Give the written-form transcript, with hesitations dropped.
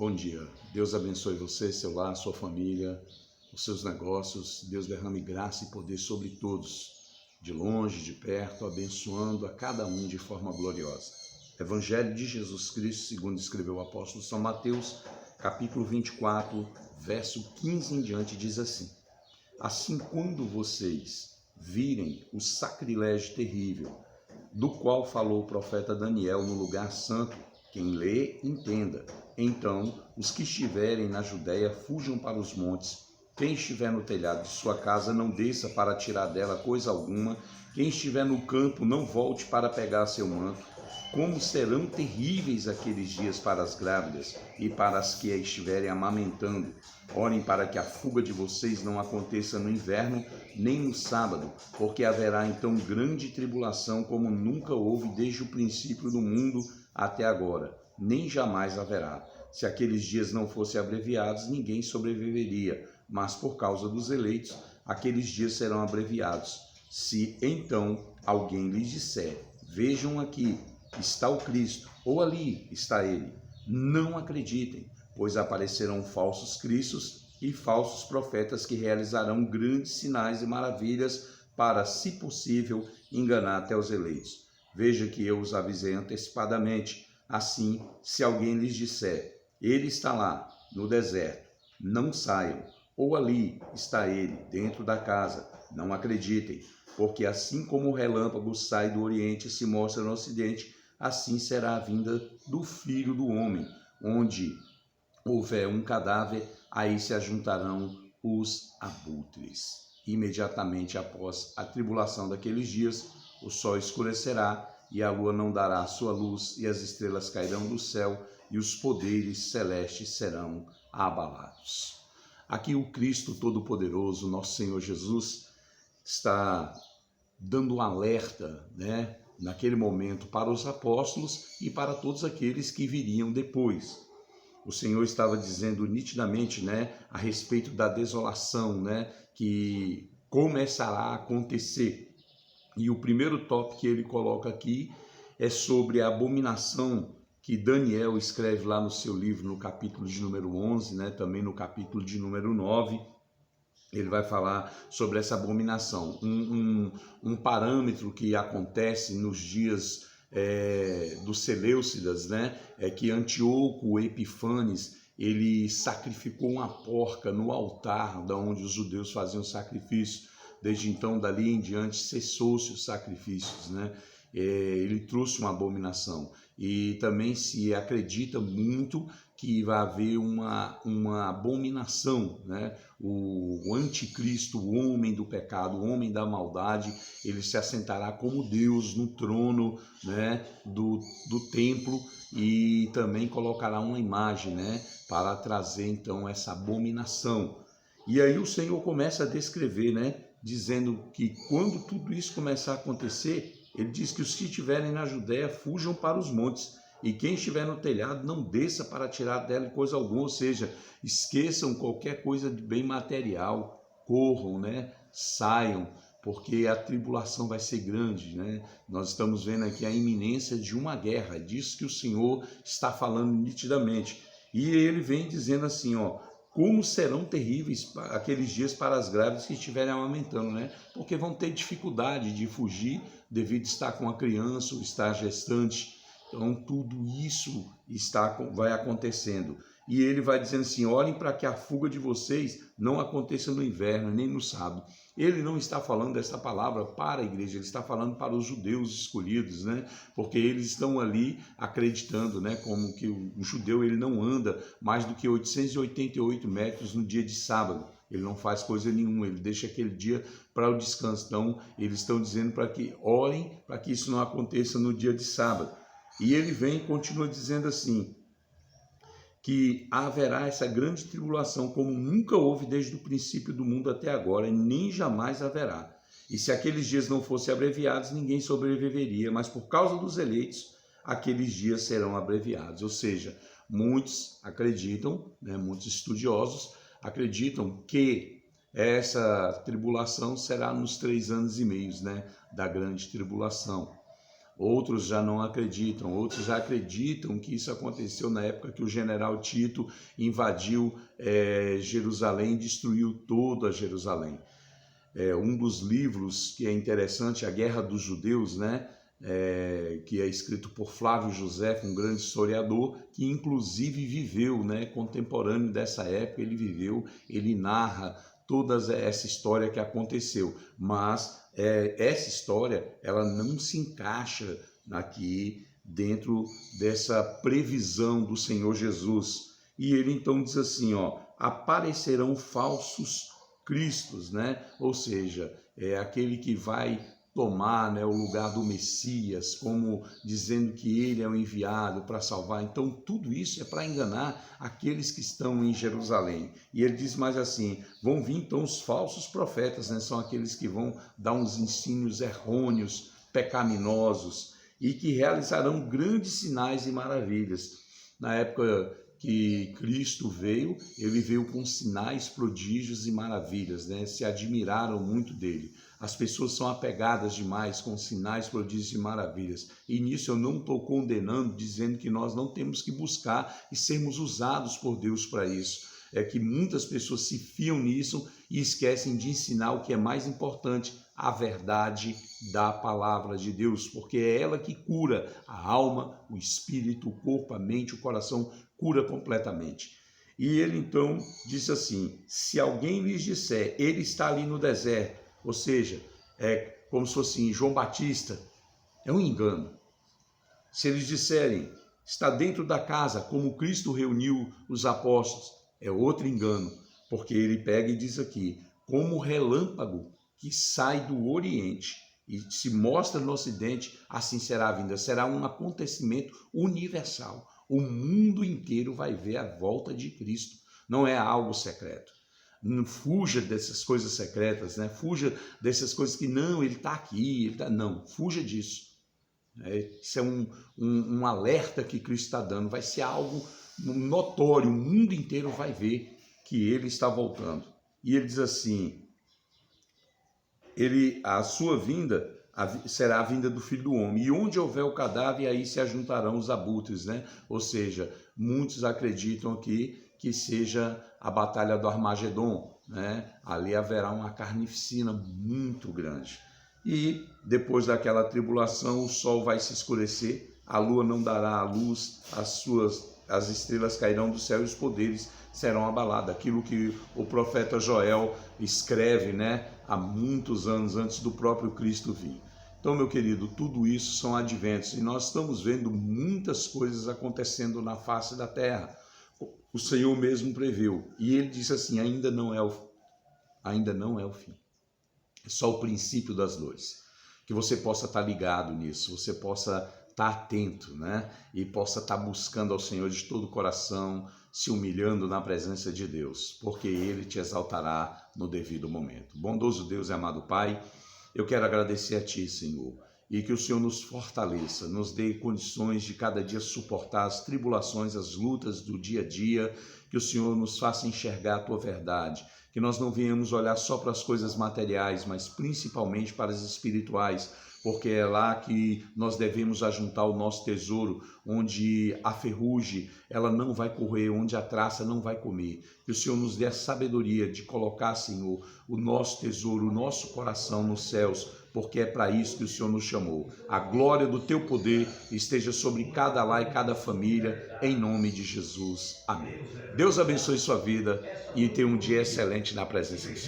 Bom dia. Deus abençoe você, seu lar, sua família, os seus negócios. Deus derrame graça e poder sobre todos, de longe, de perto, abençoando a cada um de forma gloriosa. Evangelho de Jesus Cristo, segundo escreveu o apóstolo São Mateus, capítulo 24, verso 15 em diante, diz assim: Assim, quando vocês virem o sacrilégio terrível, do qual falou o profeta Daniel no lugar santo, quem lê, entenda. Então, os que estiverem na Judéia, fujam para os montes. Quem estiver no telhado de sua casa, não desça para tirar dela coisa alguma. Quem estiver no campo, não volte para pegar seu manto. Como serão terríveis aqueles dias para as grávidas e para as que estiverem amamentando. Orem para que a fuga de vocês não aconteça no inverno, nem no sábado, porque haverá então grande tribulação, como nunca houve desde o princípio do mundo até agora, nem jamais haverá. Se aqueles dias não fossem abreviados, ninguém sobreviveria, mas por causa dos eleitos, aqueles dias serão abreviados. Se então alguém lhes disser: vejam aqui, está o Cristo, ou ali está ele, não acreditem, pois aparecerão falsos cristos e falsos profetas que realizarão grandes sinais e maravilhas para, se possível, enganar até os eleitos. Veja que eu os avisei antecipadamente. Assim, se alguém lhes disser: ele está lá, no deserto, não saiam, ou ali está ele, dentro da casa, não acreditem, porque assim como o relâmpago sai do Oriente e se mostra no Ocidente, assim será a vinda do Filho do Homem. Onde houver um cadáver, aí se ajuntarão os abutres. Imediatamente após a tribulação daqueles dias, o sol escurecerá e a lua não dará a sua luz, e as estrelas cairão do céu, e os poderes celestes serão abalados. Aqui o Cristo Todo-Poderoso, nosso Senhor Jesus, está dando um alerta, naquele momento para os apóstolos e para todos aqueles que viriam depois. O Senhor estava dizendo nitidamente, a respeito da desolação, que começará a acontecer. E o primeiro tópico que ele coloca aqui é sobre a abominação que Daniel escreve lá no seu livro, no capítulo de número 11, também no capítulo de número 9. Ele vai falar sobre essa abominação, um parâmetro que acontece nos dias dos Seleucidas, é que Antíoco Epifanes, ele sacrificou uma porca no altar da onde os judeus faziam sacrifício. Desde então, dali em diante, cessou-se os sacrifícios, ele trouxe uma abominação. E também se acredita muito que vai haver uma abominação, o anticristo, o homem do pecado, o homem da maldade, ele se assentará como Deus no trono, do templo, e também colocará uma imagem, para trazer então essa abominação. E aí o Senhor começa a descrever, dizendo que quando tudo isso começar a acontecer, ele diz que os que estiverem na Judéia fujam para os montes, e quem estiver no telhado não desça para tirar dela coisa alguma, ou seja, esqueçam qualquer coisa de bem material, corram, saiam, porque a tribulação vai ser grande, Nós estamos vendo aqui a iminência de uma guerra, disso que o Senhor está falando nitidamente. E ele vem dizendo assim, como serão terríveis aqueles dias para as grávidas que estiverem amamentando, Porque vão ter dificuldade de fugir devido a estar com a criança ou estar gestante. Então, tudo isso vai acontecendo. E ele vai dizendo assim, olhem para que a fuga de vocês não aconteça no inverno, nem no sábado. Ele não está falando dessa palavra para a igreja, ele está falando para os judeus escolhidos, Porque eles estão ali acreditando, como que o judeu ele não anda mais do que 888 metros no dia de sábado. Ele não faz coisa nenhuma, ele deixa aquele dia para o descanso. Então, eles estão dizendo para que orem para que isso não aconteça no dia de sábado. E ele vem e continua dizendo assim, que haverá essa grande tribulação como nunca houve desde o princípio do mundo até agora, e nem jamais haverá. E se aqueles dias não fossem abreviados, ninguém sobreviveria, mas por causa dos eleitos, aqueles dias serão abreviados. Ou seja, muitos acreditam, muitos estudiosos acreditam que essa tribulação será nos 3 anos e meio, da grande tribulação. outros já não acreditam, outros já acreditam que isso aconteceu na época que o general Tito invadiu Jerusalém e destruiu toda Jerusalém. Um dos livros que é interessante, A Guerra dos Judeus, né? Que é escrito por Flávio José, um grande historiador, que inclusive viveu, né? Contemporâneo dessa época, ele viveu, ele narra toda essa história que aconteceu, mas essa história ela não se encaixa aqui dentro dessa previsão do Senhor Jesus. E ele então diz assim, aparecerão falsos cristos, né? Ou seja, é aquele que vai tomar, né, o lugar do Messias, como dizendo que ele é o enviado para salvar. Então tudo isso é para enganar aqueles que estão em Jerusalém. E ele diz mais assim, vão vir então os falsos profetas, né? São aqueles que vão dar uns ensinos errôneos, pecaminosos, e que realizarão grandes sinais e maravilhas. Na época que Cristo veio, ele veio com sinais, prodígios e maravilhas, né? Se admiraram muito dele. As pessoas são apegadas demais com sinais, prodígios e maravilhas. E nisso eu não estou condenando, dizendo que nós não temos que buscar e sermos usados por Deus para isso. É que muitas pessoas se fiam nisso e esquecem de ensinar o que é mais importante, a verdade da palavra de Deus, porque é ela que cura a alma, o espírito, o corpo, a mente, o coração, cura completamente. E ele então disse assim, se alguém lhes disser, ele está ali no deserto, ou seja, é como se fosse João Batista, é um engano. Se eles disserem, está dentro da casa, como Cristo reuniu os apóstolos, é outro engano, porque ele pega e diz aqui, como relâmpago que sai do Oriente e se mostra no Ocidente, assim será a vinda. Será um acontecimento universal. O mundo inteiro vai ver a volta de Cristo. Não é algo secreto. Não fuja dessas coisas secretas, né? Fuja dessas coisas que, não, ele está aqui, ele tá... Não, fuja disso. Isso é um alerta que Cristo está dando. Vai ser algo notório, o mundo inteiro vai ver que ele está voltando. E ele diz assim, a sua vinda será a vinda do Filho do Homem, e onde houver o cadáver, aí se ajuntarão os abutres, né? Ou seja, muitos acreditam aqui que seja a batalha do Armagedon, né? Ali haverá uma carnificina muito grande. E depois daquela tribulação, o sol vai se escurecer, a lua não dará a luz, as estrelas cairão do céu e os poderes serão abalados. Aquilo que o profeta Joel escreve, né, há muitos anos antes do próprio Cristo vir. Então, meu querido, tudo isso são adventos e nós estamos vendo muitas coisas acontecendo na face da terra. O Senhor mesmo preveu e ele disse assim, ainda não é o fim. É só o princípio das dores. Que você possa estar ligado nisso, você possa estar atento, né? E possa estar buscando ao Senhor de todo o coração, se humilhando na presença de Deus, porque Ele te exaltará no devido momento. Bondoso Deus e amado Pai, eu quero agradecer a Ti, Senhor, e que o Senhor nos fortaleça, nos dê condições de cada dia suportar as tribulações, as lutas do dia a dia, que o Senhor nos faça enxergar a Tua verdade, que nós não venhamos olhar só para as coisas materiais, mas principalmente para as espirituais, porque é lá que nós devemos ajuntar o nosso tesouro, onde a ferrugem ela não vai correr, onde a traça não vai comer. Que o Senhor nos dê a sabedoria de colocar, Senhor, o nosso tesouro, o nosso coração nos céus, porque é para isso que o Senhor nos chamou. A glória do Teu poder esteja sobre cada lar e cada família, em nome de Jesus. Amém. Deus abençoe sua vida e tenha um dia excelente na presença do Senhor.